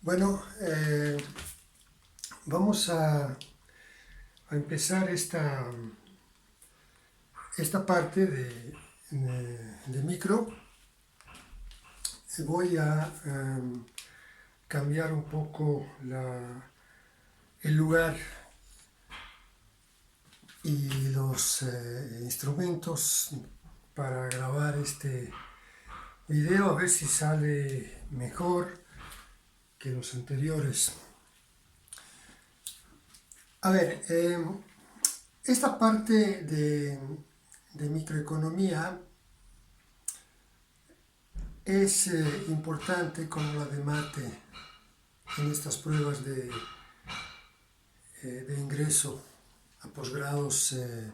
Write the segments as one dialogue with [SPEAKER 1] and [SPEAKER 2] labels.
[SPEAKER 1] Bueno, vamos a empezar esta parte de micro. Voy a cambiar un poco el lugar y los instrumentos para grabar este video, a ver si sale mejor que los anteriores. A ver, esta parte de microeconomía es importante como la de mate en estas pruebas de ingreso a posgrados en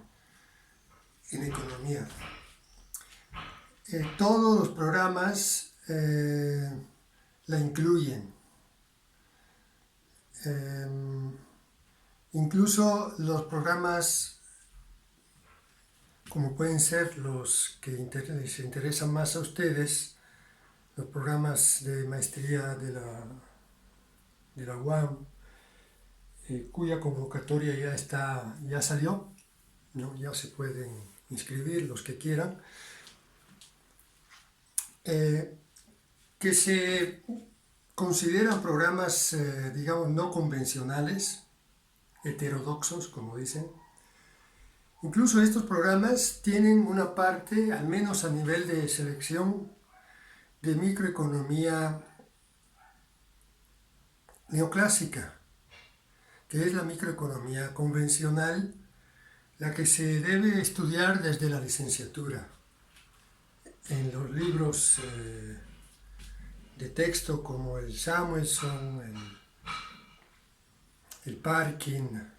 [SPEAKER 1] economía. Todos los programas la incluyen. Incluso los programas como pueden ser los que les interesan más a ustedes, los programas de maestría de la UAM, cuya convocatoria ya salió, ¿no? Ya se pueden inscribir los que quieran, que se consideran programas, digamos, no convencionales, heterodoxos, como dicen. Incluso estos programas tienen una parte, al menos a nivel de selección, de microeconomía neoclásica, que es la microeconomía convencional, la que se debe estudiar desde la licenciatura. En los libros de texto como el Samuelson, el Parkin,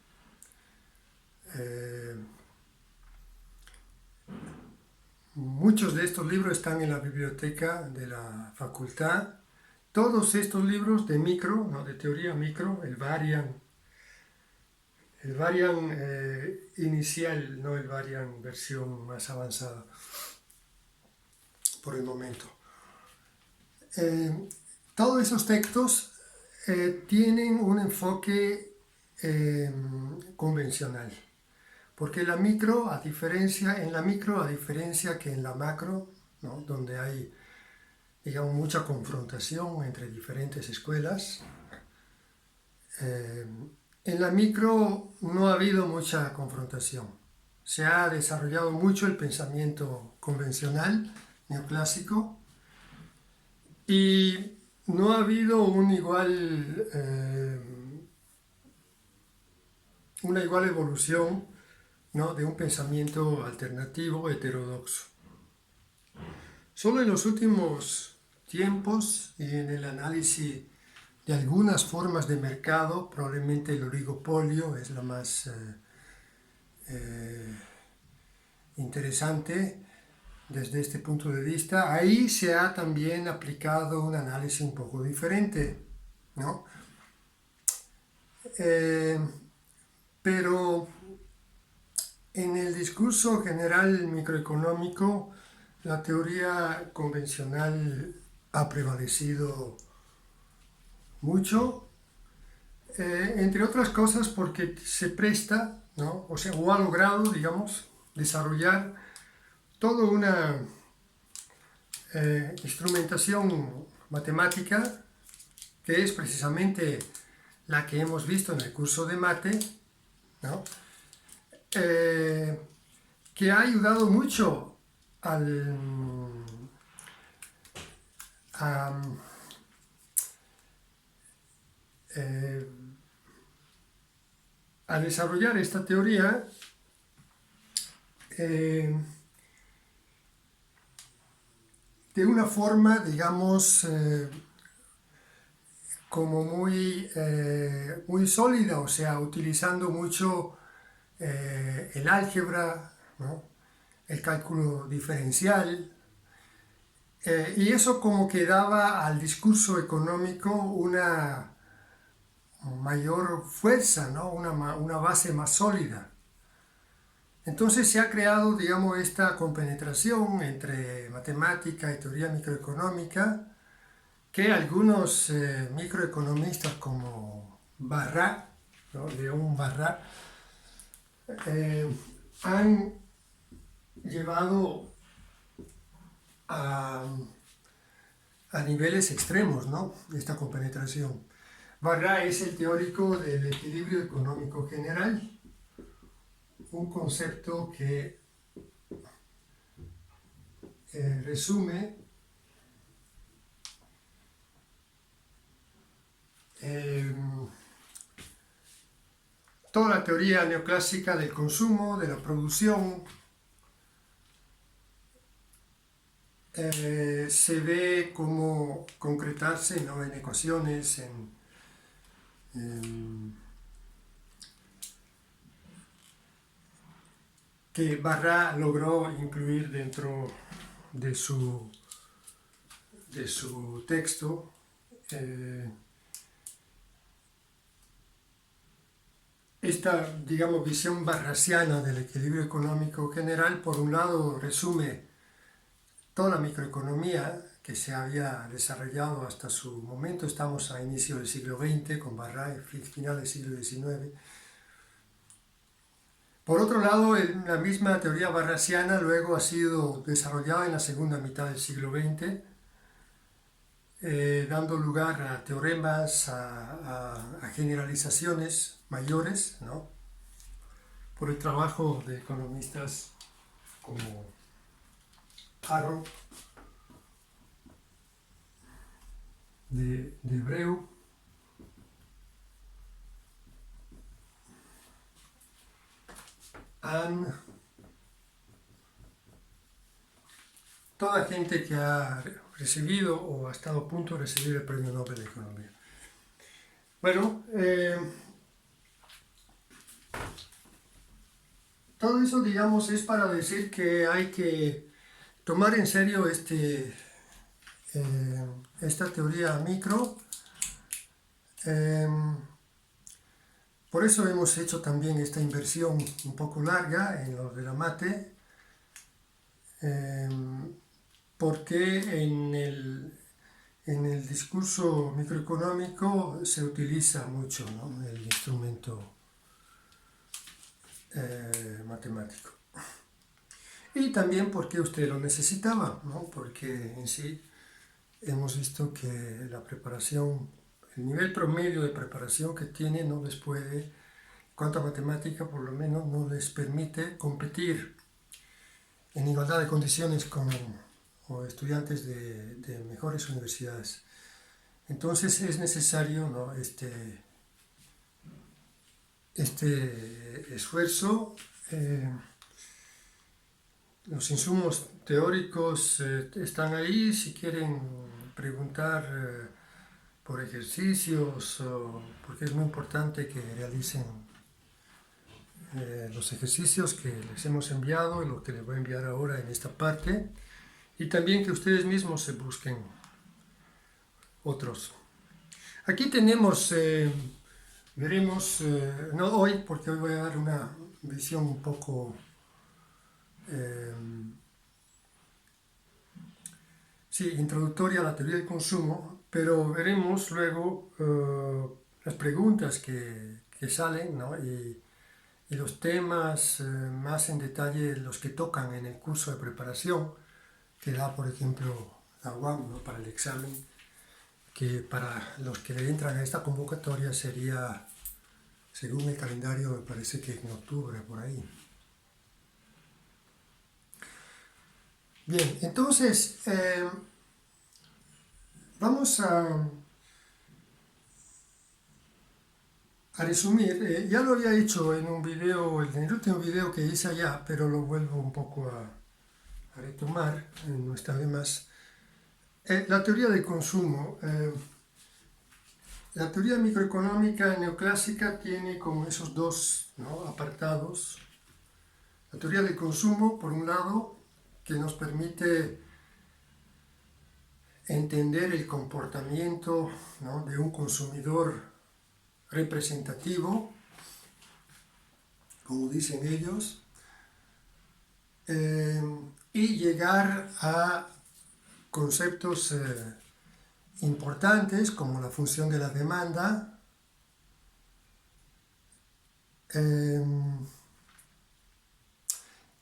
[SPEAKER 1] muchos de estos libros están en la biblioteca de la facultad. Todos estos libros de micro, ¿no? De teoría micro, el Varian inicial, no el Varian versión más avanzada por el momento. Todos esos textos tienen un enfoque convencional, porque en la micro, a diferencia que en la macro, ¿no? Donde hay, digamos, mucha confrontación entre diferentes escuelas, en la micro no ha habido mucha confrontación. Se ha desarrollado mucho el pensamiento convencional, neoclásico, y no ha habido una igual evolución, ¿no? De un pensamiento alternativo, heterodoxo. Solo en los últimos tiempos y en el análisis de algunas formas de mercado, probablemente el oligopolio es la más interesante desde este punto de vista. Ahí se ha también aplicado un análisis un poco diferente, ¿no? Pero en el discurso general microeconómico, la teoría convencional ha prevalecido mucho, entre otras cosas porque se presta, ¿no? O ha logrado, digamos, desarrollar toda una instrumentación matemática que es precisamente la que hemos visto en el curso de mate, ¿no? Que ha ayudado mucho a desarrollar esta teoría de una forma, digamos, como muy sólida, o sea, utilizando mucho el álgebra, ¿no? El cálculo diferencial, y eso como que daba al discurso económico una mayor fuerza, ¿no? Una base más sólida. Entonces se ha creado, digamos, esta compenetración entre matemática y teoría microeconómica que algunos microeconomistas como Barra, ¿no? León Barra, han llevado a, a niveles extremos, ¿no? Esta compenetración. Barra es el teórico del equilibrio económico general, un concepto que resume toda la teoría neoclásica del consumo, de la producción. Se ve como concretarse, ¿no? En ecuaciones, que Barra logró incluir dentro de su texto. Esta, digamos, visión barrasiana del equilibrio económico general, por un lado, resume toda la microeconomía que se había desarrollado hasta su momento. Estamos a inicio del siglo XX, con Barra, final del siglo XIX. Por otro lado, la misma teoría barrasiana luego ha sido desarrollada en la segunda mitad del siglo XX, dando lugar a teoremas, a generalizaciones mayores, ¿no? Por el trabajo de economistas como Harrop, de Breu, toda gente que ha recibido o ha estado a punto de recibir el Premio Nobel de Economía. Bueno, todo eso, digamos, es para decir que hay que tomar en serio esta teoría micro. Por eso hemos hecho también esta inversión un poco larga en lo de la mate, porque en el discurso microeconómico se utiliza mucho, ¿no? El instrumento matemático. Y también porque usted lo necesitaba, ¿no? Porque en sí hemos visto que la preparación, el nivel promedio de preparación que tiene no les puede, en cuanto a matemática por lo menos, no les permite competir en igualdad de condiciones con estudiantes de mejores universidades. Entonces es necesario, ¿no? este esfuerzo. Los insumos teóricos están ahí. Si quieren preguntar por ejercicios, porque es muy importante que realicen los ejercicios que les hemos enviado y lo que les voy a enviar ahora en esta parte, y también que ustedes mismos se busquen otros. Aquí tenemos, veremos, no hoy, porque hoy voy a dar una visión un poco introductoria a la teoría del consumo, pero veremos luego las preguntas que salen, ¿no? y los temas más en detalle, los que tocan en el curso de preparación que da, por ejemplo, la UAM, ¿no? Para el examen, que para los que le entran a esta convocatoria sería, según el calendario, me parece que en octubre, por ahí. Bien, entonces, vamos a resumir. Ya lo había hecho en un video, en el último video que hice allá, pero lo vuelvo un poco a retomar, no está de más. La teoría del consumo. La teoría microeconómica neoclásica tiene como esos dos, ¿no? apartados. La teoría del consumo, por un lado, que nos permite entender el comportamiento, ¿no? de un consumidor representativo, como dicen ellos, y llegar a conceptos importantes como la función de la demanda,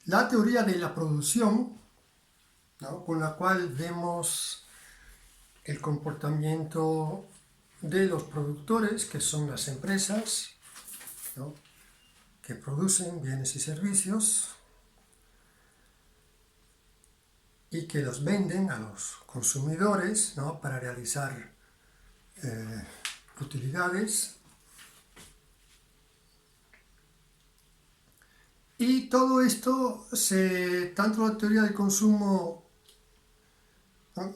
[SPEAKER 1] la teoría de la producción, ¿no?, con la cual vemos el comportamiento de los productores, que son las empresas, ¿no?, que producen bienes y servicios y que los venden a los consumidores, ¿no?, para realizar utilidades. Y todo esto, tanto la teoría del consumo,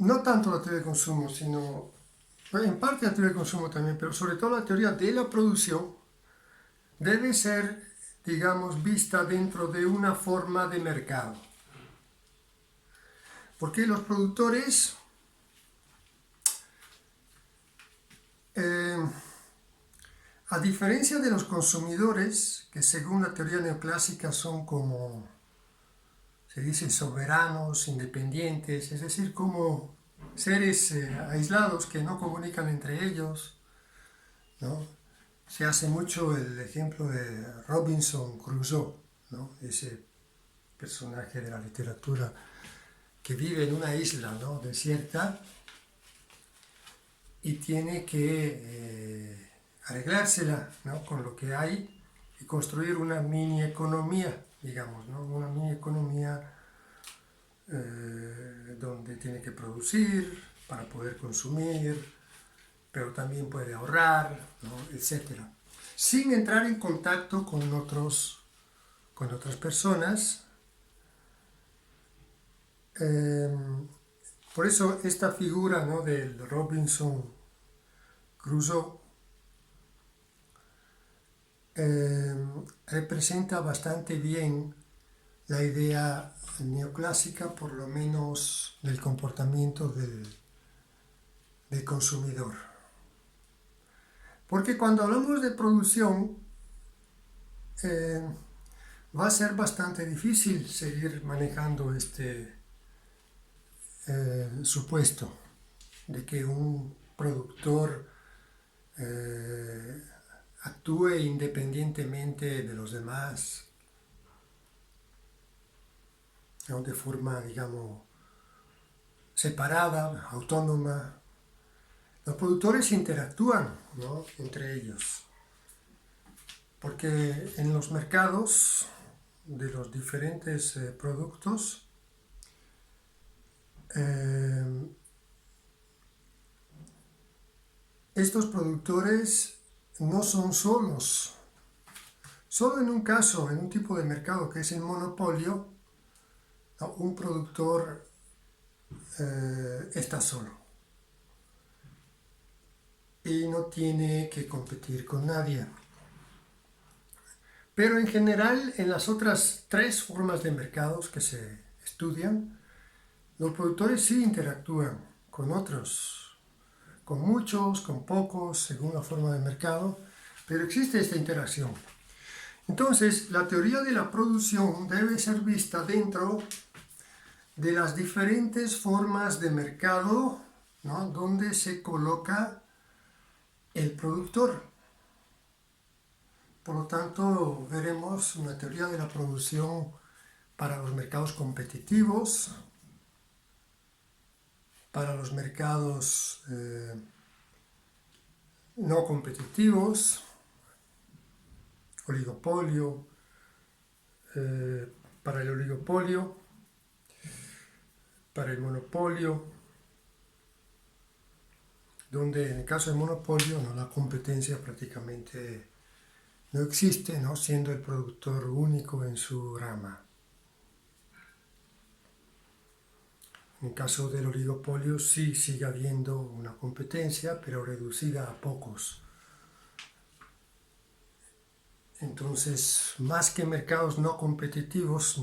[SPEAKER 1] no tanto la teoría del consumo, sino en parte la teoría del consumo también, pero sobre todo la teoría de la producción, debe ser, digamos, vista dentro de una forma de mercado. Porque los productores a diferencia de los consumidores, que según la teoría neoclásica son como, se dice, soberanos, independientes, es decir, como seres aislados que no comunican entre ellos, ¿no? Se hace mucho el ejemplo de Robinson Crusoe, ¿no?, ese personaje de la literatura que vive en una isla, ¿no?, desierta, y tiene que arreglársela, ¿no?, con lo que hay y construir una mini economía, digamos, ¿no?, una mini economía donde tiene que producir para poder consumir, pero también puede ahorrar, ¿no?, etc. Sin entrar en contacto con otras personas. Por eso esta figura, ¿no?, del Robinson Crusoe representa bastante bien la idea neoclásica, por lo menos del comportamiento del consumidor. Porque cuando hablamos de producción, va a ser bastante difícil seguir manejando este supuesto de que un productor actúe independientemente de los demás, ¿no?, de forma, digamos, separada, autónoma. Los productores interactúan, ¿no?, entre ellos, porque en los mercados de los diferentes productos estos productores no son solos. Solo en un caso, en un tipo de mercado que es el monopolio, ¿no?, un productor está solo y no tiene que competir con nadie. Pero en general, en las otras tres formas de mercados que se estudian, los productores sí interactúan con otros, con muchos, con pocos, según la forma de mercado, pero existe esta interacción. Entonces, la teoría de la producción debe ser vista dentro de las diferentes formas de mercado, ¿no?, donde se coloca el productor. Por lo tanto, veremos una teoría de la producción para los mercados competitivos, para los mercados no competitivos, oligopolio, para el oligopolio, para el monopolio, donde en el caso del monopolio, ¿no?, la competencia prácticamente no existe, ¿no?, siendo el productor único en su rama. En el caso del oligopolio sí sigue habiendo una competencia, pero reducida a pocos. Entonces, más que mercados no competitivos,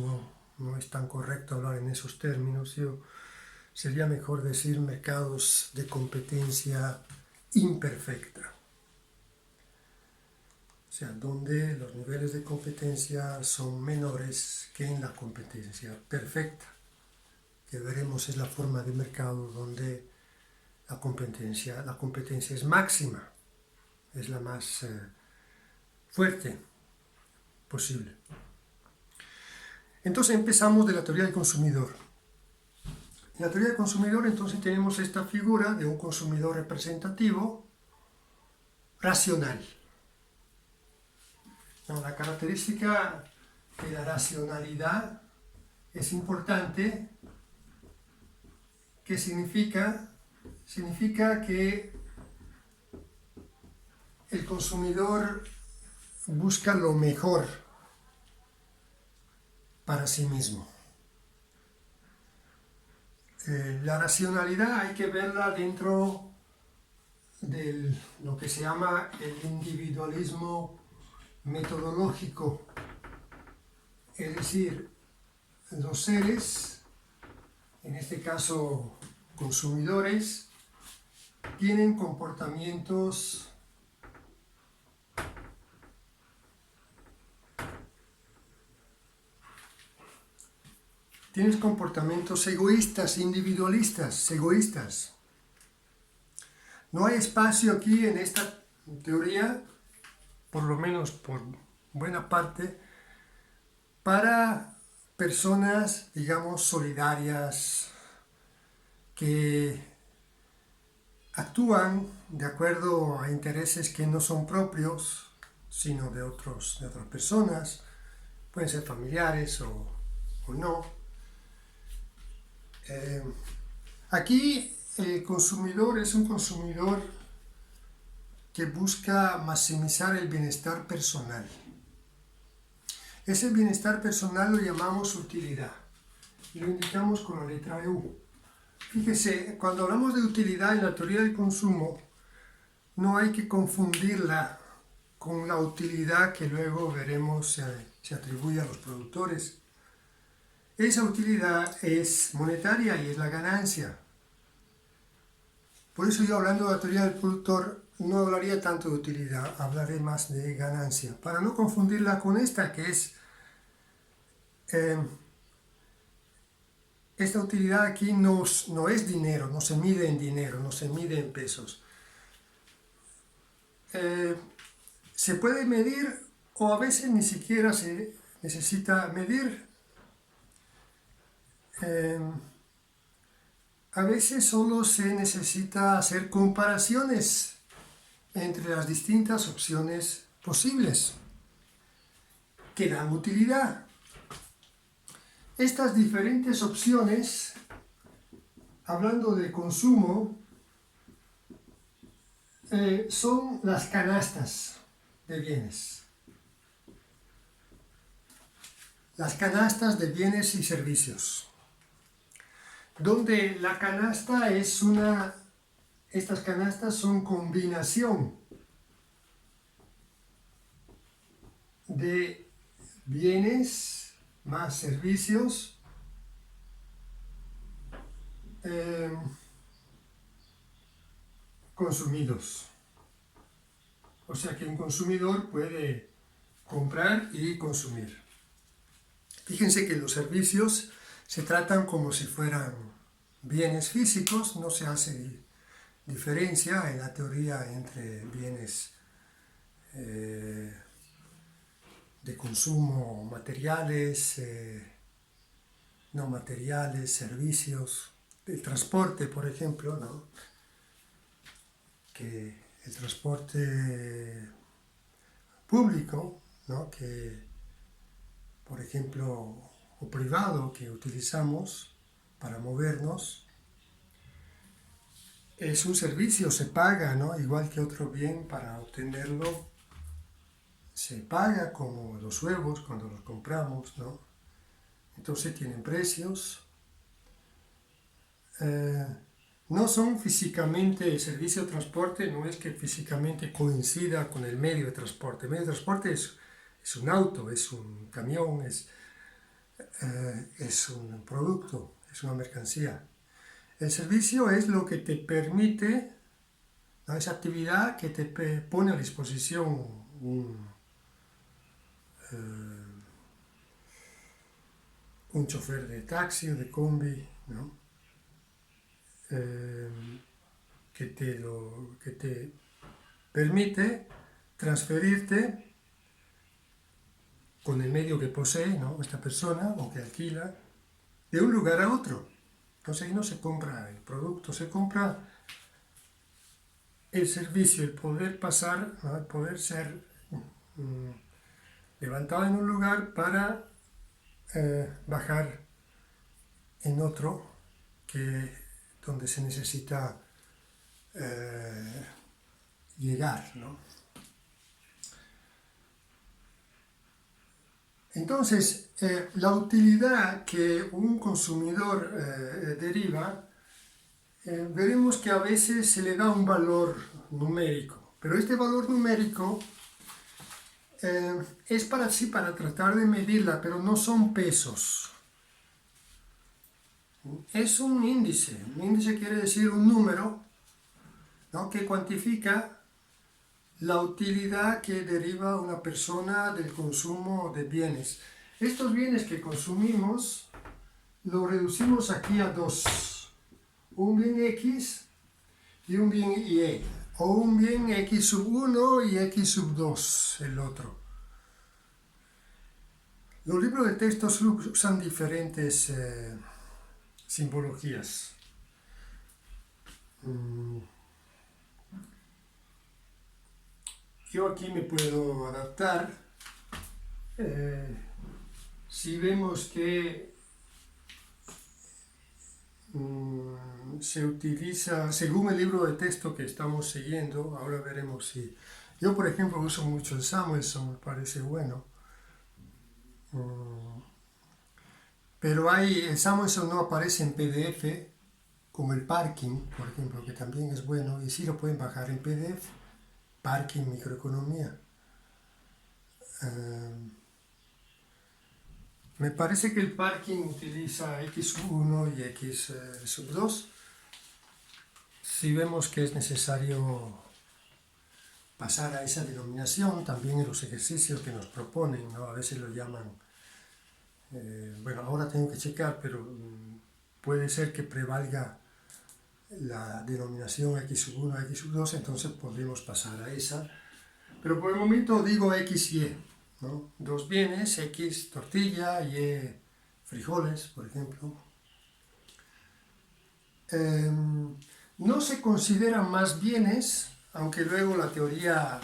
[SPEAKER 1] no es tan correcto hablar en esos términos. Sería mejor decir mercados de competencia imperfecta. O sea, donde los niveles de competencia son menores que en la competencia perfecta, que veremos es la forma de mercado donde La competencia es máxima, es la más fuerte posible. Entonces empezamos de la teoría del consumidor. En la teoría del consumidor entonces tenemos esta figura de un consumidor representativo racional. No, la característica de la racionalidad es importante. ¿Qué significa? Significa que el consumidor busca lo mejor para sí mismo. La racionalidad hay que verla dentro de lo que se llama el individualismo metodológico. Es decir, los seres, en este caso consumidores, tienen comportamientos egoístas, individualistas, egoístas. No hay espacio aquí en esta teoría, por lo menos por buena parte, para personas, digamos, solidarias, que actúan de acuerdo a intereses que no son propios, sino de otras personas, pueden ser familiares o no. Aquí el consumidor es un consumidor que busca maximizar el bienestar personal. Ese bienestar personal lo llamamos utilidad y lo indicamos con la letra U. Fíjese, cuando hablamos de utilidad en la teoría del consumo, no hay que confundirla con la utilidad que luego veremos se atribuye a los productores. Esa utilidad es monetaria y es la ganancia. Por eso yo, hablando de la teoría del productor, no hablaría tanto de utilidad, hablaré más de ganancia, para no confundirla con esta, que es esta utilidad aquí no es dinero, no se mide en dinero, no se mide en pesos. Se puede medir, o a veces ni siquiera se necesita medir. A veces solo se necesita hacer comparaciones entre las distintas opciones posibles que dan utilidad. Estas diferentes opciones, hablando de consumo, son las canastas de bienes. Las canastas de bienes y servicios. Donde la canasta es estas canastas son combinación de bienes más servicios consumidos. O sea que un consumidor puede comprar y consumir. Fíjense que los servicios se tratan como si fueran bienes físicos, no se hace diferencia en la teoría entre bienes de consumo materiales, no materiales, servicios, el transporte, por ejemplo, ¿no? Que el transporte público, ¿no? Que, por ejemplo, o privado que utilizamos para movernos, es un servicio, se paga, ¿no? Igual que otro bien, para obtenerlo se paga, como los huevos cuando los compramos, ¿no? Entonces tienen precios. No son físicamente, el servicio de transporte no es que físicamente coincida con el medio de transporte. El medio de transporte es un auto, es un camión, es un producto, es una mercancía. El servicio es lo que te permite, ¿no? Esa actividad que te pone a disposición un chofer de taxi o de combi, ¿no? que te permite transferirte con el medio que posee, ¿no?, esta persona o que alquila, de un lugar a otro. Entonces ahí no se compra el producto, se compra el servicio, el poder pasar, ¿no?, el poder ser levantado en un lugar para bajar en otro, donde se necesita llegar, ¿no? Entonces, la utilidad que un consumidor deriva, veremos que a veces se le da un valor numérico, pero este valor numérico es para tratar de medirla, pero no son pesos. Es un índice. Un índice quiere decir un número, ¿no?, que cuantifica la utilidad que deriva una persona del consumo de bienes. Estos bienes que consumimos los reducimos aquí a dos: un bien X y un bien Y, o un bien X sub 1 y X sub 2, el otro. Los libros de texto usan diferentes simbologías. Yo aquí me puedo adaptar. Si vemos que se utiliza, según el libro de texto que estamos siguiendo, ahora veremos si... Yo, por ejemplo, uso mucho el Samuelson, me parece bueno. Pero el Samuelson no aparece en PDF, como el Parking, por ejemplo, que también es bueno, y sí lo pueden bajar en PDF, Parking Microeconomía. Me parece que el Parking utiliza X sub 1 y X sub 2. Si vemos que es necesario pasar a esa denominación, también en los ejercicios que nos proponen, ¿no?, a veces lo llaman, bueno, ahora tengo que checar, pero puede ser que prevalga la denominación X sub 1, X sub 2, entonces podemos pasar a esa. Pero por el momento digo XY, ¿no? Dos bienes, X tortilla, Y frijoles, por ejemplo. No se consideran más bienes, aunque luego la teoría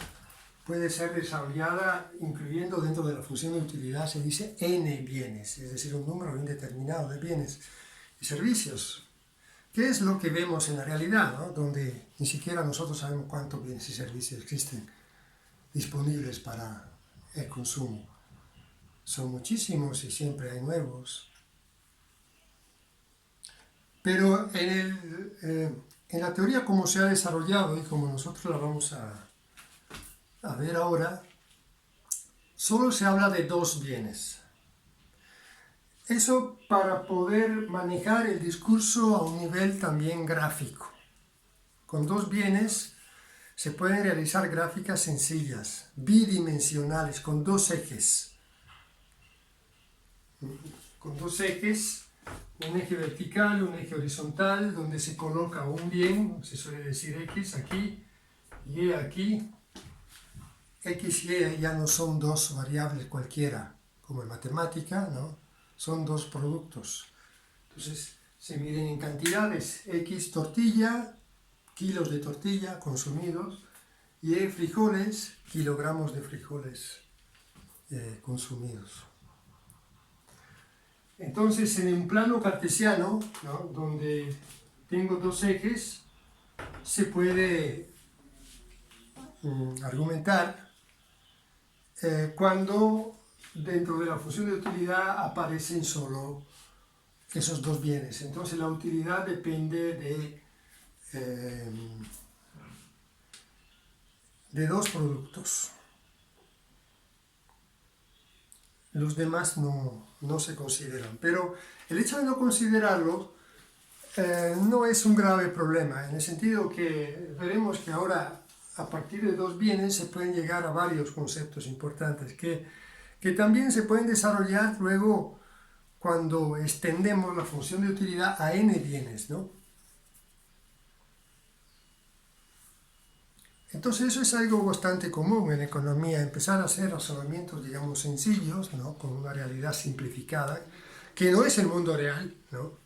[SPEAKER 1] puede ser desarrollada incluyendo dentro de la función de utilidad, se dice N bienes, es decir, un número indeterminado de bienes y servicios. ¿Qué es lo que vemos en la realidad, ¿no?, donde ni siquiera nosotros sabemos cuántos bienes y servicios existen disponibles para el consumo? Son muchísimos y siempre hay nuevos. Pero en la teoría como se ha desarrollado y como nosotros la vamos a ver ahora, solo se habla de dos bienes. Eso para poder manejar el discurso a un nivel también gráfico. Con dos bienes se pueden realizar gráficas sencillas, bidimensionales, con dos ejes. Con dos ejes, un eje vertical, un eje horizontal, donde se coloca un bien, se suele decir X aquí, Y aquí. X y Y ya no son dos variables cualquiera, como en matemática, ¿no? Son dos productos. Entonces se miden en cantidades: X tortilla, kilos de tortilla consumidos, y frijoles, kilogramos de frijoles consumidos. Entonces, en un plano cartesiano, ¿no?, donde tengo dos ejes, se puede argumentar cuando dentro de la función de utilidad aparecen solo esos dos bienes. Entonces la utilidad depende de dos productos. Los demás no se consideran. Pero el hecho de no considerarlo no es un grave problema, en el sentido que veremos que ahora a partir de dos bienes se pueden llegar a varios conceptos importantes que también se pueden desarrollar luego cuando extendemos la función de utilidad a n bienes, ¿no? Entonces eso es algo bastante común en economía, empezar a hacer razonamientos, digamos, sencillos, ¿no? Con una realidad simplificada, que no es el mundo real, ¿no?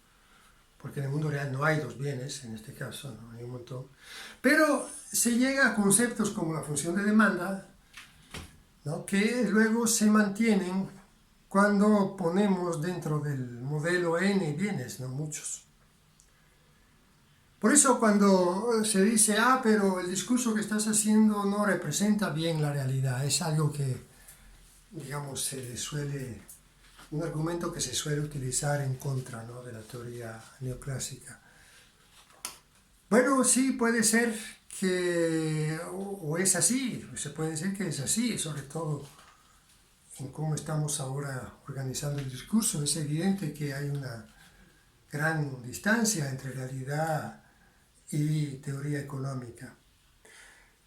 [SPEAKER 1] Porque en el mundo real no hay dos bienes, en este caso, ¿no? Hay un montón. Pero se llega a conceptos como la función de demanda, ¿no? Que luego se mantienen cuando ponemos dentro del modelo n bienes, no muchos. Por eso cuando se dice, pero el discurso que estás haciendo no representa bien la realidad, es algo que, digamos, un argumento que se suele utilizar en contra, ¿no? De la teoría neoclásica. Bueno, sí, puede ser que, o es así, se puede decir que es así, sobre todo en cómo estamos ahora organizando el discurso. Es evidente que hay una gran distancia entre realidad y teoría económica.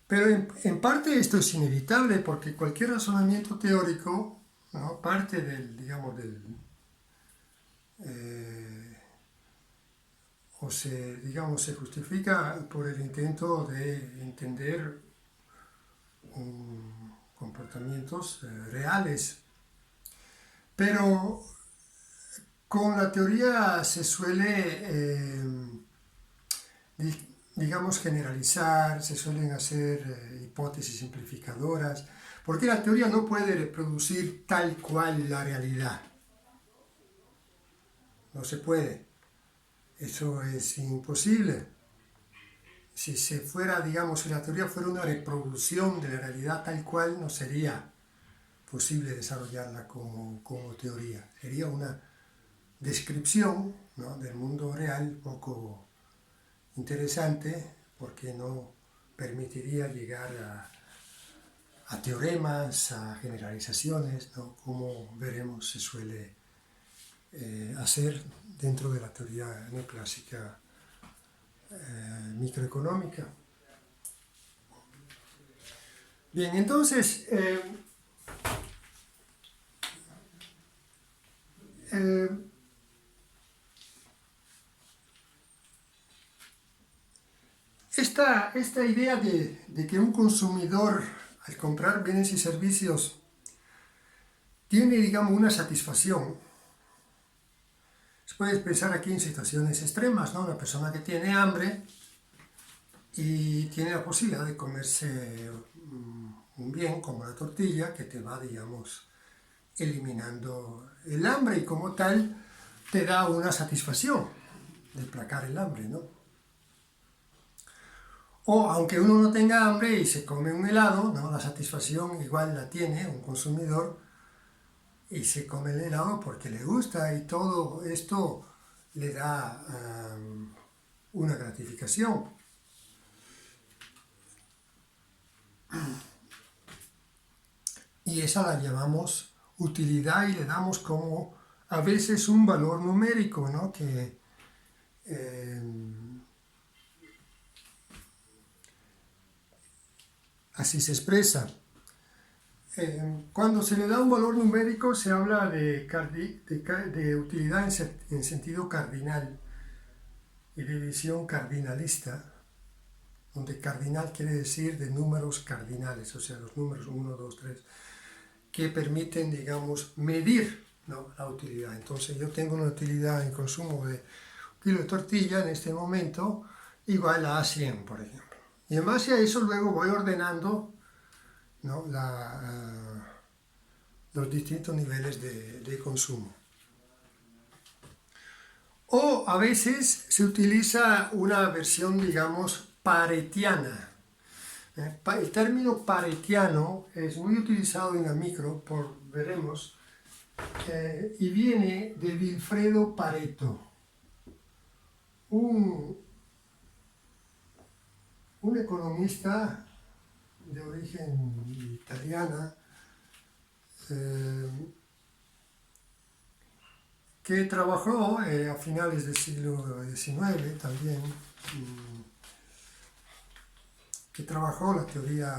[SPEAKER 1] Pero en parte esto es inevitable porque cualquier razonamiento teórico, ¿no? Parte del, digamos, se justifica por el intento de entender comportamientos reales. Pero con la teoría se suele, digamos, generalizar, se suelen hacer hipótesis simplificadoras, porque la teoría no puede reproducir tal cual la realidad. No se puede. Eso es imposible. Si la teoría fuera una reproducción de la realidad tal cual, no sería posible desarrollarla como teoría. Sería una descripción, ¿no? Del mundo real poco interesante, porque no permitiría llegar a teoremas, a generalizaciones, ¿no? Como veremos se suele hacer dentro de la teoría neoclásica microeconómica. Bien, entonces, esta idea de que un consumidor, al comprar bienes y servicios, tiene, digamos, una satisfacción. Se puede pensar aquí en situaciones extremas, ¿no? Una persona que tiene hambre y tiene la posibilidad de comerse un bien como la tortilla que te va, digamos, eliminando el hambre y como tal te da una satisfacción de aplacar el hambre, ¿no? O aunque uno no tenga hambre y se come un helado, ¿no? La satisfacción igual la tiene un consumidor y se come el helado porque le gusta y todo esto le da una gratificación. Y esa la llamamos utilidad y le damos como a veces un valor numérico, ¿no? Que así se expresa. Cuando se le da un valor numérico se habla de utilidad en sentido cardinal y de visión cardinalista, donde cardinal quiere decir de números cardinales, o sea, los números 1, 2, 3, que permiten, digamos, medir, ¿no? La utilidad. Entonces yo tengo una utilidad en consumo de un kilo de tortilla en este momento igual a 100, por ejemplo. Y en base a eso luego voy ordenando, ¿no? Los distintos niveles de consumo. O a veces se utiliza una versión, digamos, paretiana. El término paretiano es muy utilizado en la micro, veremos, y viene de Vilfredo Pareto, un economista de origen italiana que trabajó a finales del siglo XIX también, que trabajó la teoría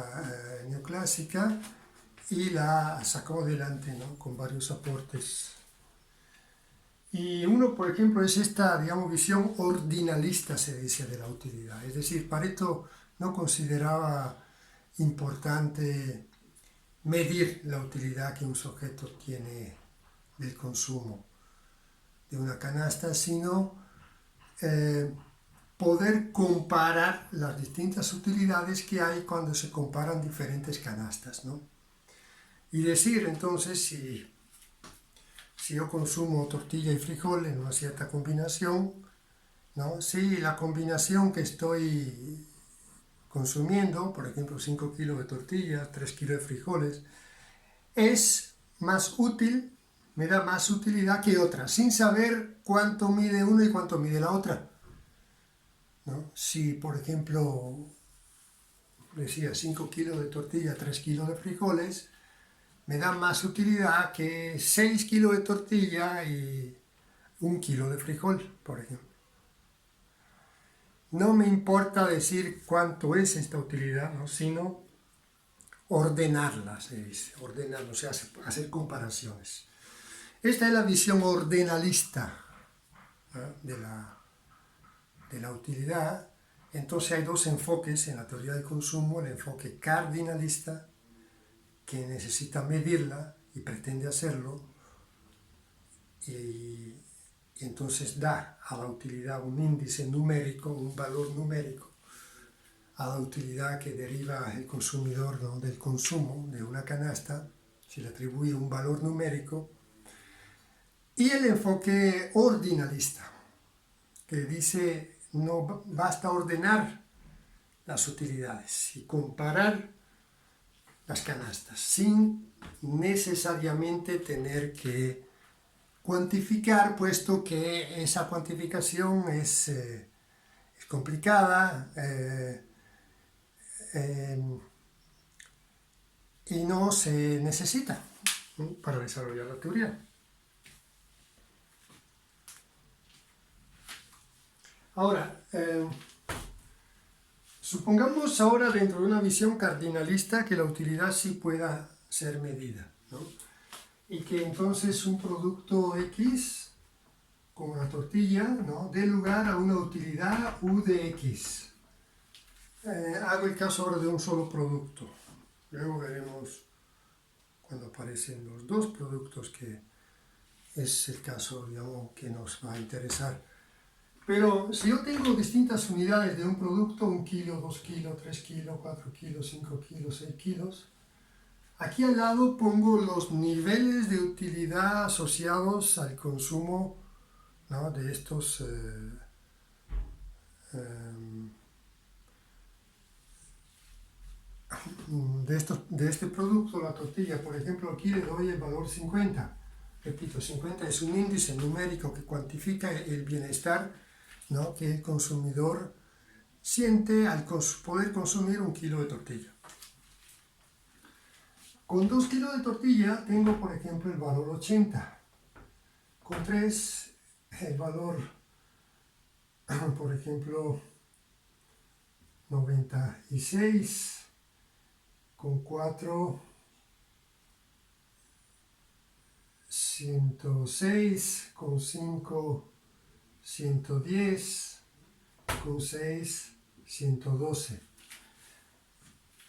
[SPEAKER 1] neoclásica y la sacó adelante, ¿no? Con varios aportes. Y uno, por ejemplo, es esta, digamos, visión ordinalista, se dice, de la utilidad. Es decir, Pareto no consideraba importante medir la utilidad que un sujeto tiene del consumo de una canasta, sino poder comparar las distintas utilidades que hay cuando se comparan diferentes canastas, ¿no? Y decir entonces si yo consumo tortilla y frijol en una cierta combinación, ¿no? Si la combinación que estoy consumiendo, por ejemplo 5 kilos de tortilla, 3 kilos de frijoles, es más útil, me da más utilidad que otra, sin saber cuánto mide uno y cuánto mide la otra, ¿no? Si, por ejemplo, decía 5 kilos de tortilla, 3 kilos de frijoles, me da más utilidad que 6 kilos de tortilla y 1 kilo de frijol, por ejemplo. No me importa decir cuánto es esta utilidad, ¿no? Sino ordenarla, se dice, ordenarla, o sea, hacer comparaciones. Esta es la visión ordenalista, ¿no? de la utilidad. Entonces hay dos enfoques en la teoría del consumo: el enfoque cardinalista, que necesita medirla y pretende hacerlo, y entonces da a la utilidad un índice numérico, un valor numérico a la utilidad que deriva el consumidor, ¿no? del consumo de una canasta, se le atribuye un valor numérico. Y el enfoque ordinalista, que dice no basta ordenar las utilidades y comparar las canastas sin necesariamente tener que cuantificar, puesto que esa cuantificación es complicada y no se necesita, ¿no? para desarrollar la teoría. Ahora, supongamos ahora, dentro de una visión cardinalista, que la utilidad sí pueda ser medida, ¿no? Y que entonces un producto X, como la tortilla, ¿no? dé lugar a una utilidad U de X. Hago el caso ahora de un solo producto. Luego veremos cuando aparecen los dos productos, que es el caso, digamos, que nos va a interesar. Pero si yo tengo distintas unidades de un producto, 1 kilo, 2 kilos, 3 kilos, 4 kilos, 5 kilos, 6 kilos, aquí al lado pongo los niveles de utilidad asociados al consumo, ¿no? de estos de este producto, la tortilla. Por ejemplo, aquí le doy el valor 50. Repito, 50 es un índice numérico que cuantifica el bienestar, ¿no? que el consumidor siente al poder consumir 1 kilo de tortilla. Con 2 kilos de tortilla tengo, por ejemplo, el valor 80. Con 3, el valor, por ejemplo, 96. Con 4, 106. Con 5, 110. Con 6, 112.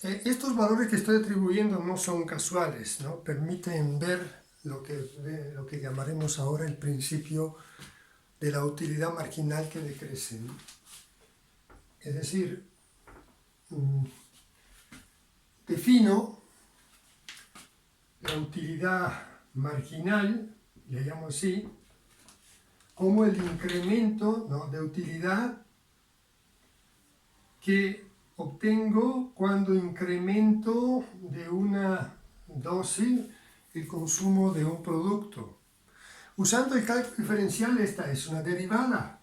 [SPEAKER 1] Estos valores que estoy atribuyendo no son casuales, ¿no? Permiten ver lo que llamaremos ahora el principio de la utilidad marginal que decrece, ¿no? Es decir, defino la utilidad marginal, le llamo así, como el incremento, ¿no? de utilidad que obtengo cuando incremento de una dosis el consumo de un producto. Usando el cálculo diferencial, esta es una derivada.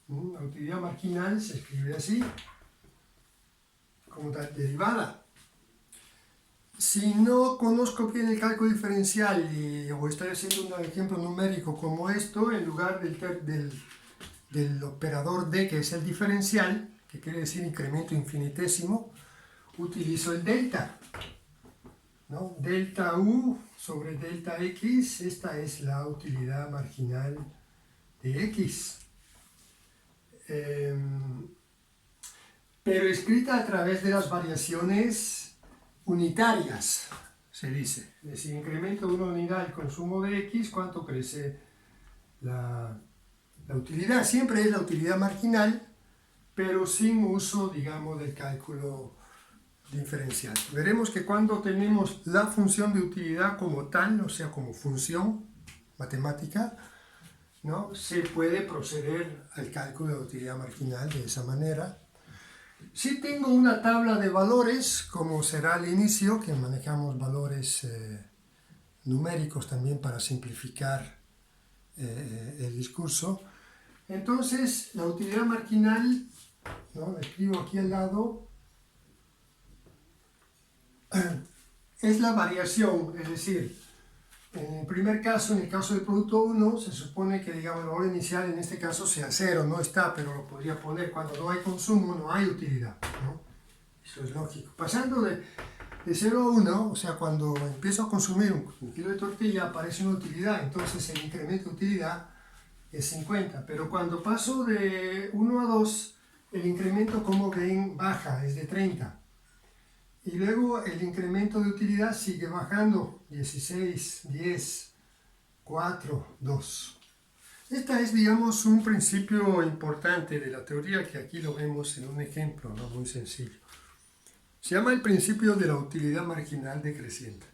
[SPEAKER 1] La utilidad marginal se escribe así, como derivada. Si no conozco bien el cálculo diferencial o estoy haciendo un ejemplo numérico como esto, en lugar del operador d, que es el diferencial, que quiere decir incremento infinitésimo, utilizo el delta, ¿no? Delta U sobre delta X, esta es la utilidad marginal de X. Pero escrita a través de las variaciones unitarias, se dice. Es decir, incremento de una unidad el consumo de X, ¿cuánto crece la utilidad? Siempre es la utilidad marginal, pero sin uso, digamos, del cálculo diferencial. Veremos que cuando tenemos la función de utilidad como tal, o sea, como función matemática, ¿no?, se puede proceder al cálculo de utilidad marginal de esa manera. Si tengo una tabla de valores, como será al inicio, que manejamos valores numéricos también para simplificar el discurso, entonces la utilidad marginal, ¿no?, la escribo aquí al lado, es la variación, es decir, en el primer caso, en el caso del producto 1, se supone que, digamos, el valor inicial en este caso sea 0, no está, pero lo podría poner. Cuando no hay consumo, no hay utilidad, ¿no? Eso es lógico. Pasando de 0 a 1, o sea, cuando empiezo a consumir un kilo de tortilla, aparece una utilidad, entonces el incremento de utilidad es 50. Pero cuando paso de 1 a 2, el incremento, como ven, baja, es de 30. Y luego el incremento de utilidad sigue bajando, 16, 10, 4, 2. Este es, digamos, un principio importante de la teoría que aquí lo vemos en un ejemplo, ¿no?, muy sencillo. Se llama el principio de la utilidad marginal decreciente.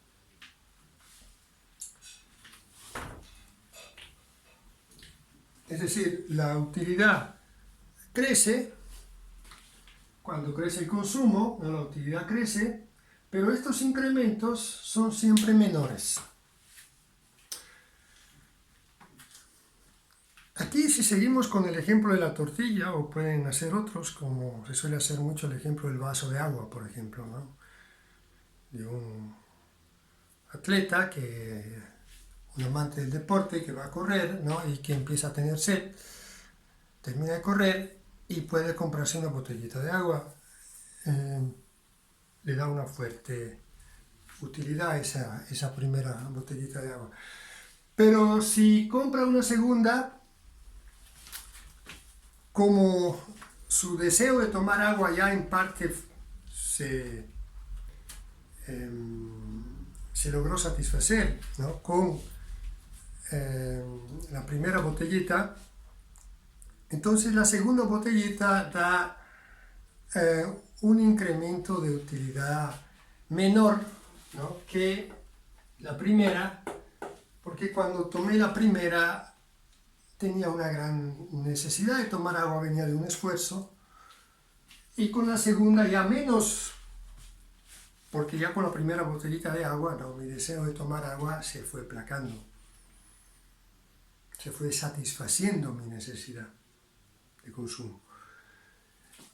[SPEAKER 1] Es decir, la utilidad crece cuando crece el consumo, ¿no?, la utilidad crece, pero estos incrementos son siempre menores. Aquí, si seguimos con el ejemplo de la tortilla, o pueden hacer otros, como se suele hacer mucho el ejemplo del vaso de agua, por ejemplo, ¿no?, de un atleta, un amante del deporte que va a correr, ¿no?, y que empieza a tener sed, termina de correr y puede comprarse una botellita de agua. Le da una fuerte utilidad esa primera botellita de agua. Pero si compra una segunda, como su deseo de tomar agua ya en parte se logró satisfacer, ¿no?, con la primera botellita, entonces la segunda botellita da un incremento de utilidad menor, ¿no?, que la primera, porque cuando tomé la primera tenía una gran necesidad de tomar agua, venía de un esfuerzo, y con la segunda ya menos, porque ya con la primera botellita de agua, no, mi deseo de tomar agua se fue placando, se fue satisfaciendo mi necesidad de consumo.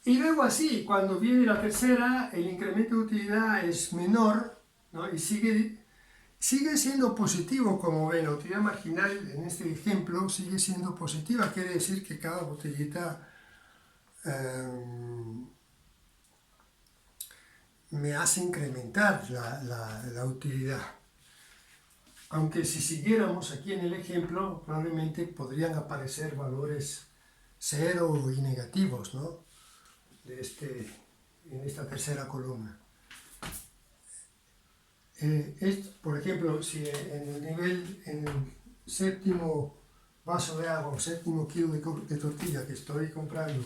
[SPEAKER 1] Y luego así, cuando viene la tercera, el incremento de utilidad es menor, ¿no?, y sigue siendo positivo, como ven. La utilidad marginal en este ejemplo sigue siendo positiva, quiere decir que cada botellita me hace incrementar la utilidad. Aunque si siguiéramos aquí en el ejemplo, probablemente podrían aparecer valores 0 y negativos, ¿no?, en esta tercera columna. Por ejemplo, si en el séptimo vaso de agua o séptimo kilo de tortilla que estoy comprando,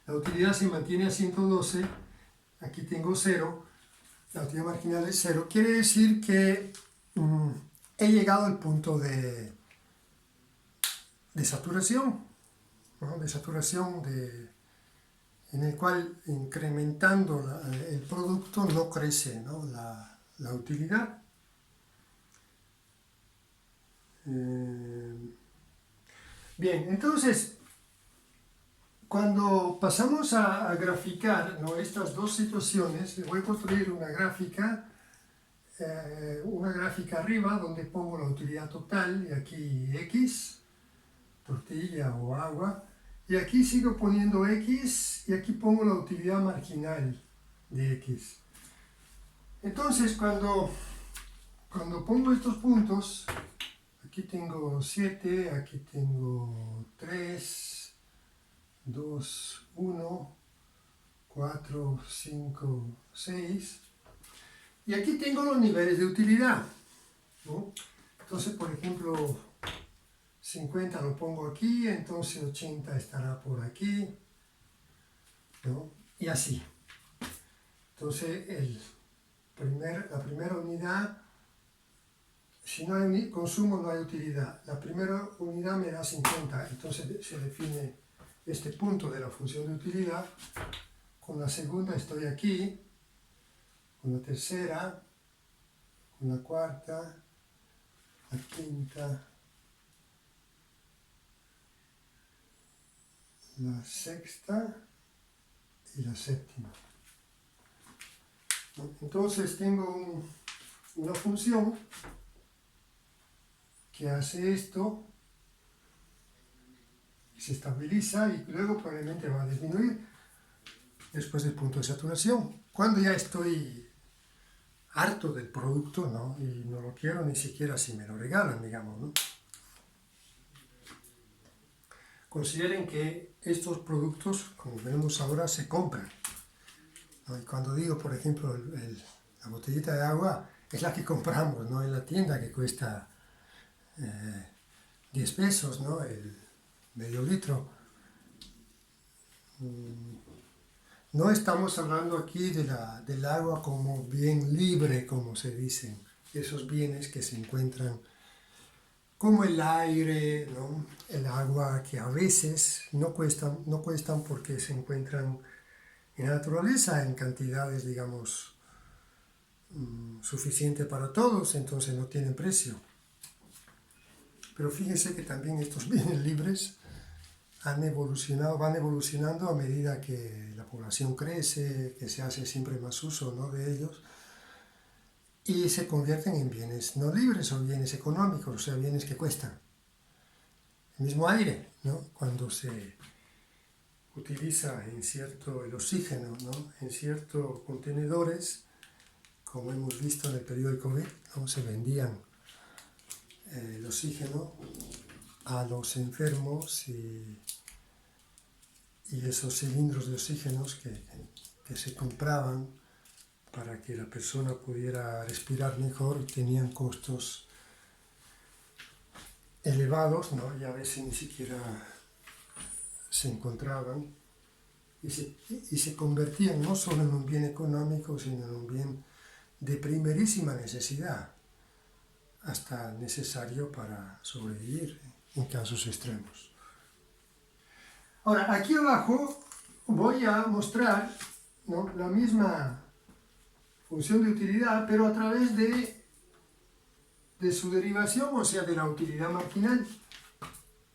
[SPEAKER 1] la utilidad se mantiene a 112, aquí tengo 0, la utilidad marginal es 0, quiere decir que he llegado al punto de saturación, ¿no?, de saturación en el cual, incrementando el producto, no crece, ¿no?, la utilidad. Bien, entonces, cuando pasamos a graficar, ¿no?, estas dos situaciones, voy a construir una gráfica arriba donde pongo la utilidad total, y aquí X, tortilla o agua, y aquí sigo poniendo X, y aquí pongo la utilidad marginal de X. Entonces, cuando pongo estos puntos, aquí tengo 7, aquí tengo 3, 2, 1, 4, 5, 6. Y aquí tengo los niveles de utilidad, ¿no? Entonces, por ejemplo, 50 lo pongo aquí, entonces 80 estará por aquí, ¿no? Y así. Entonces, la primera unidad, si no hay consumo no hay utilidad. La primera unidad me da 50, entonces se define este punto de la función de utilidad. Con la segunda estoy aquí, con la tercera, con la cuarta, la quinta, la sexta y la séptima. Entonces tengo una función que hace esto, se estabiliza y luego probablemente va a disminuir después del punto de saturación. Cuando ya estoy harto del producto, ¿no? Y no lo quiero ni siquiera si me lo regalan, digamos, ¿no? Consideren que estos productos, como vemos ahora, se compran, ¿no? Y cuando digo, por ejemplo, la botellita de agua, es la que compramos, ¿no? En la tienda, que cuesta 10 pesos, ¿no? El medio litro. No estamos hablando aquí del agua como bien libre, como se dicen, esos bienes que se encuentran como el aire, ¿no? El agua, que a veces no cuestan porque se encuentran en la naturaleza en cantidades, digamos, suficiente para todos, entonces no tienen precio. Pero fíjense que también estos bienes libres van evolucionando a medida que la población crece, que se hace siempre más uso, ¿no? de ellos, y se convierten en bienes no libres o bienes económicos, o sea, bienes que cuestan. El mismo aire, ¿no? Cuando se utiliza el oxígeno, ¿no? En ciertos contenedores, como hemos visto en el periodo del COVID, ¿no? Se vendían el oxígeno a los enfermos y esos cilindros de oxígeno que se compraban para que la persona pudiera respirar mejor tenían costos elevados, ¿no? Y a veces ni siquiera se encontraban y se convertían no solo en un bien económico, sino en un bien de primerísima necesidad, hasta necesario para sobrevivir en casos extremos. Ahora, aquí abajo voy a mostrar, ¿no? la misma función de utilidad, pero a través de su derivación, o sea, de la utilidad marginal.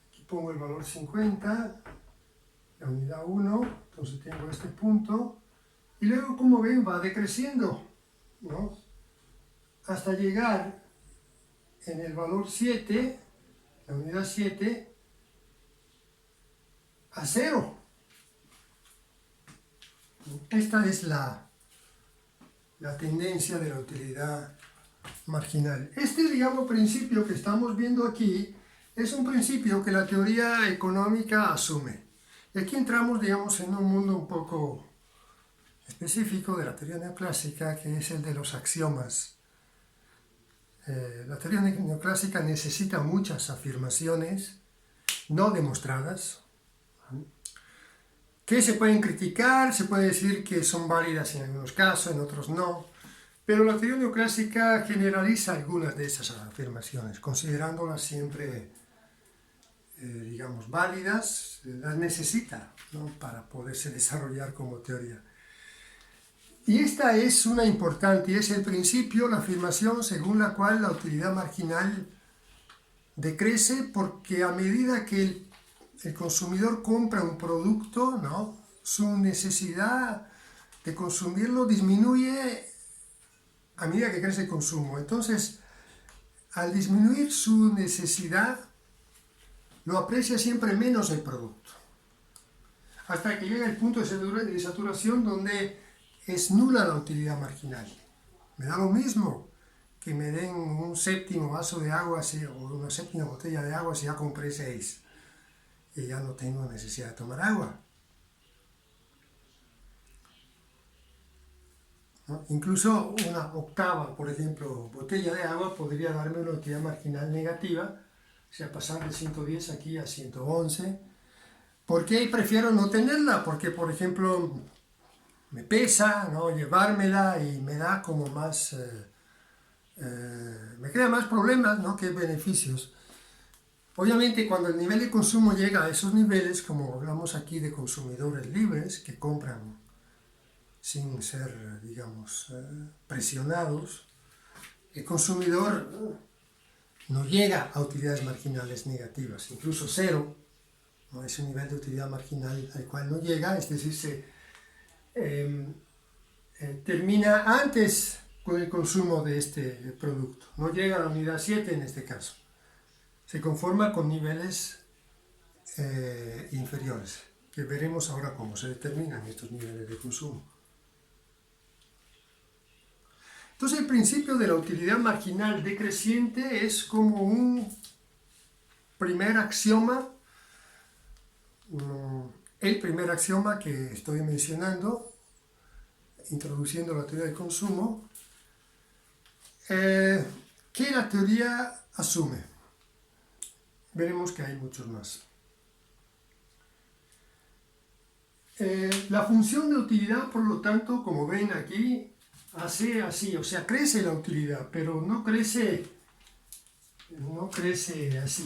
[SPEAKER 1] Aquí pongo el valor 50, la unidad 1, entonces tengo este punto, y luego, como ven, va decreciendo, ¿no? Hasta llegar en el valor 7, la unidad 7, a 0. Esta es la tendencia de la utilidad marginal. Este, digamos, principio que estamos viendo aquí es un principio que la teoría económica asume. Y aquí entramos, digamos, en un mundo un poco específico de la teoría neoclásica, que es el de los axiomas. La teoría neoclásica necesita muchas afirmaciones no demostradas, que se pueden criticar, se puede decir que son válidas en algunos casos, en otros no, pero la teoría neoclásica generaliza algunas de esas afirmaciones, considerándolas siempre, digamos, válidas, las necesita, ¿no? para poderse desarrollar como teoría. Y esta es una importante, y es el principio, la afirmación según la cual la utilidad marginal decrece porque a medida que el consumidor compra un producto, ¿no? su necesidad de consumirlo disminuye a medida que crece el consumo. Entonces, al disminuir su necesidad, lo aprecia siempre menos el producto, hasta que llega el punto de saturación donde es nula la utilidad marginal. Me da lo mismo que me den un séptimo vaso de agua o una séptima botella de agua si ya compré 6 y ya no tengo necesidad de tomar agua. ¿no? Incluso una octava, por ejemplo, botella de agua podría darme una utilidad marginal negativa, o sea, pasar de 110 aquí a 111. ¿Por qué prefiero no tenerla? Porque, por ejemplo, me pesa, ¿no? Llevármela y me da como más, me crea más problemas, ¿no? Que beneficios. Obviamente, cuando el nivel de consumo llega a esos niveles, como hablamos aquí de consumidores libres que compran sin ser, digamos, presionados, el consumidor no llega a utilidades marginales negativas, incluso cero, ¿no? Es un nivel de utilidad marginal al cual no llega, es decir, se termina antes con el consumo de este producto, no llega a la unidad 7 en este caso, se conforma con niveles inferiores, que veremos ahora cómo se determinan estos niveles de consumo. Entonces el principio de la utilidad marginal decreciente es como un primer axioma, el primer axioma que estoy mencionando, introduciendo la teoría del consumo, que la teoría asume. Veremos que hay muchos más. La función de utilidad, por lo tanto, como ven aquí, hace así, o sea, crece la utilidad, pero no crece así.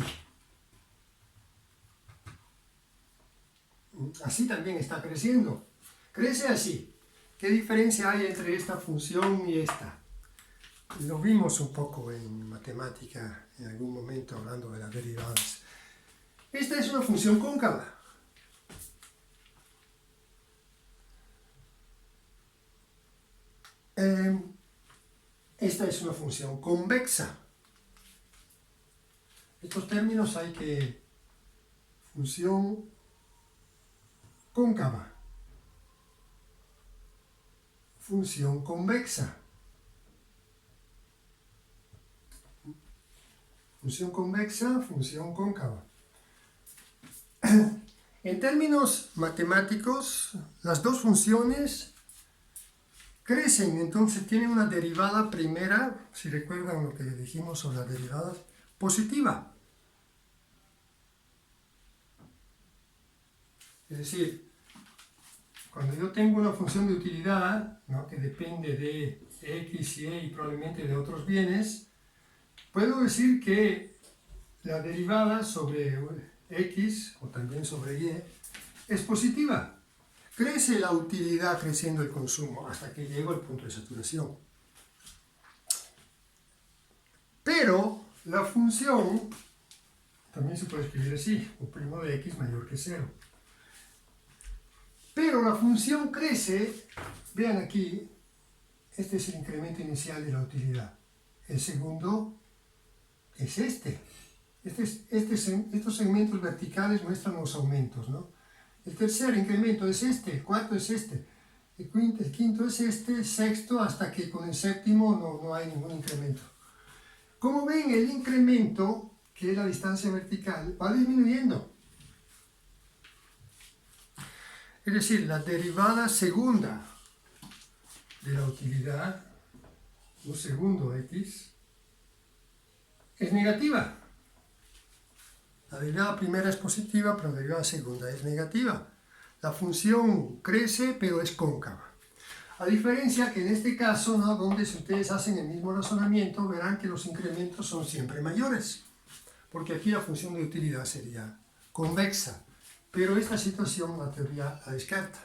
[SPEAKER 1] Así también está creciendo. Crece así. ¿Qué diferencia hay entre esta función y esta? Lo vimos un poco en matemática en algún momento hablando de las derivadas. Esta es una función cóncava. Esta es una función convexa. Estos términos hay que... Función cóncava. Función convexa. Función convexa, función cóncava. En términos matemáticos, las dos funciones crecen, entonces tienen una derivada primera, si recuerdan lo que dijimos sobre las derivadas, positiva. Es decir, cuando yo tengo una función de utilidad, ¿no?, que depende de X y Y probablemente de otros bienes, puedo decir que la derivada sobre X o también sobre Y es positiva. Crece la utilidad creciendo el consumo hasta que llego al punto de saturación. Pero la función también se puede escribir así, U' de X mayor que 0. Pero la función crece, vean aquí, este es el incremento inicial de la utilidad. El segundo es este. Estos segmentos verticales muestran los aumentos, ¿no? El tercer incremento es este, el cuarto es este, el quinto es este, el sexto, hasta que con el séptimo no hay ningún incremento. Como ven, el incremento, que es la distancia vertical, va disminuyendo. Es decir, la derivada segunda de la utilidad, un segundo X, es negativa. La derivada primera es positiva, pero la derivada segunda es negativa. La función crece, pero es cóncava. A diferencia que en este caso, ¿no?, donde si ustedes hacen el mismo razonamiento, verán que los incrementos son siempre mayores. Porque aquí la función de utilidad sería convexa. Pero esta situación la teoría la descarta.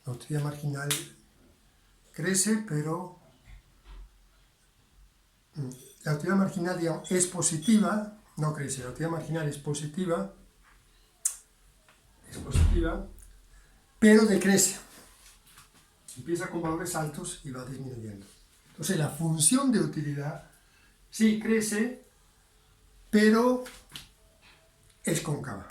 [SPEAKER 1] La utilidad marginal crece, pero la utilidad marginal, digamos, es positiva, no crece, la utilidad marginal es positiva, pero decrece. Empieza con valores altos y va disminuyendo. Entonces la función de utilidad sí crece, pero es cóncava.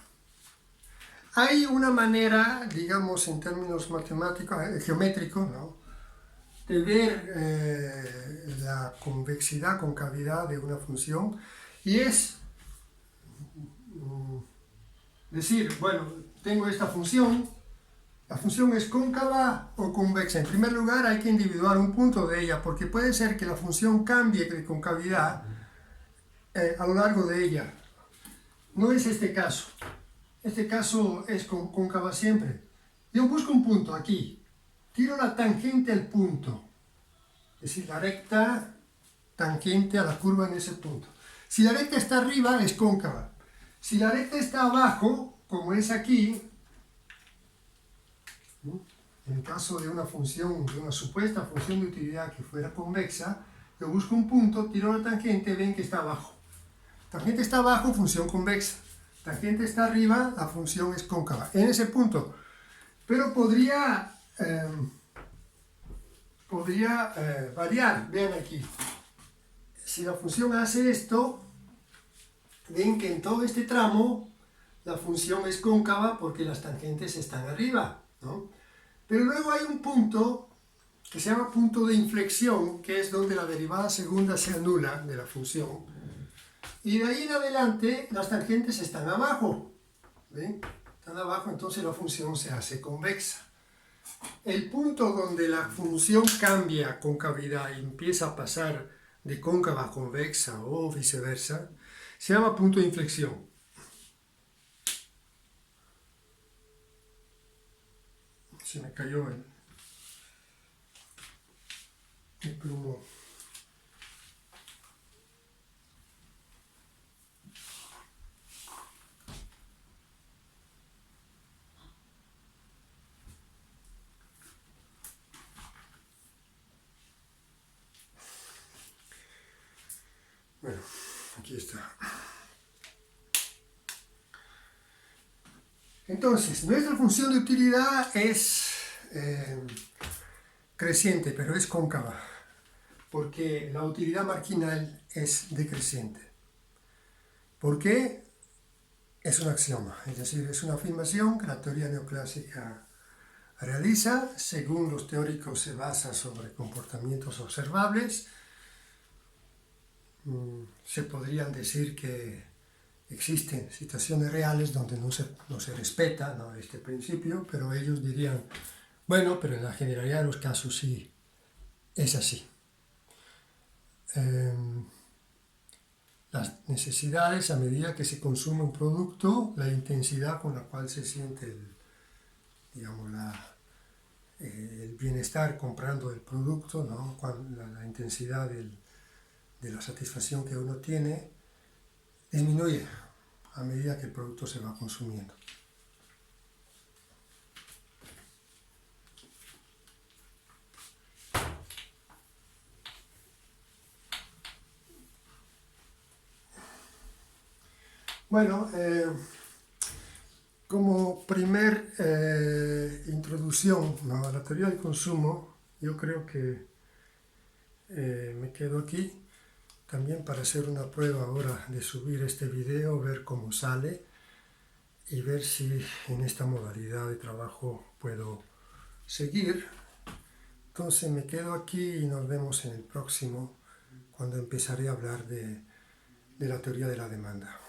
[SPEAKER 1] Hay una manera, digamos, en términos matemáticos, geométricos, ¿no?, de ver la convexidad, concavidad de una función, y es decir, bueno, tengo esta función, ¿La función es cóncava o convexa? En primer lugar hay que individuar un punto de ella, porque puede ser que la función cambie de concavidad a lo largo de ella. No es este caso. Este caso es cóncava siempre. Yo busco un punto aquí. Tiro la tangente al punto. Es decir, la recta tangente a la curva en ese punto. Si la recta está arriba, es cóncava. Si la recta está abajo, como es aquí, en el caso de una función, de una supuesta función de utilidad que fuera convexa, yo busco un punto, tiro la tangente, ven que está abajo. Tangente está abajo, función convexa. Tangente está arriba, la función es cóncava. En ese punto. Pero podría variar. Vean aquí. Si la función hace esto, ven que en todo este tramo la función es cóncava porque las tangentes están arriba, ¿no? Pero luego hay un punto que se llama punto de inflexión, que es donde la derivada segunda se anula de la función. Y de ahí en adelante las tangentes están abajo. ¿Ven? Están abajo, entonces la función se hace convexa. El punto donde la función cambia concavidad y empieza a pasar de cóncava a convexa o viceversa, se llama punto de inflexión. Se me cayó el plumón. Bueno, aquí está. Entonces, nuestra función de utilidad es creciente, pero es cóncava, porque la utilidad marginal es decreciente. ¿Por qué? Es un axioma, es decir, es una afirmación que la teoría neoclásica realiza, según los teóricos se basa sobre comportamientos observables. Se podrían decir que existen situaciones reales donde no se respeta, ¿no?, este principio, pero ellos dirían, bueno, pero en la generalidad de los casos sí es así. Las necesidades, a medida que se consume un producto, la intensidad con la cual se siente el bienestar comprando el producto, ¿no?, la intensidad de la satisfacción que uno tiene disminuye a medida que el producto se va consumiendo. Bueno, como primer introducción, ¿no?, a la teoría del consumo, yo creo que me quedo aquí también para hacer una prueba ahora de subir este video, ver cómo sale y ver si en esta modalidad de trabajo puedo seguir. Entonces me quedo aquí y nos vemos en el próximo, cuando empezaré a hablar de la teoría de la demanda.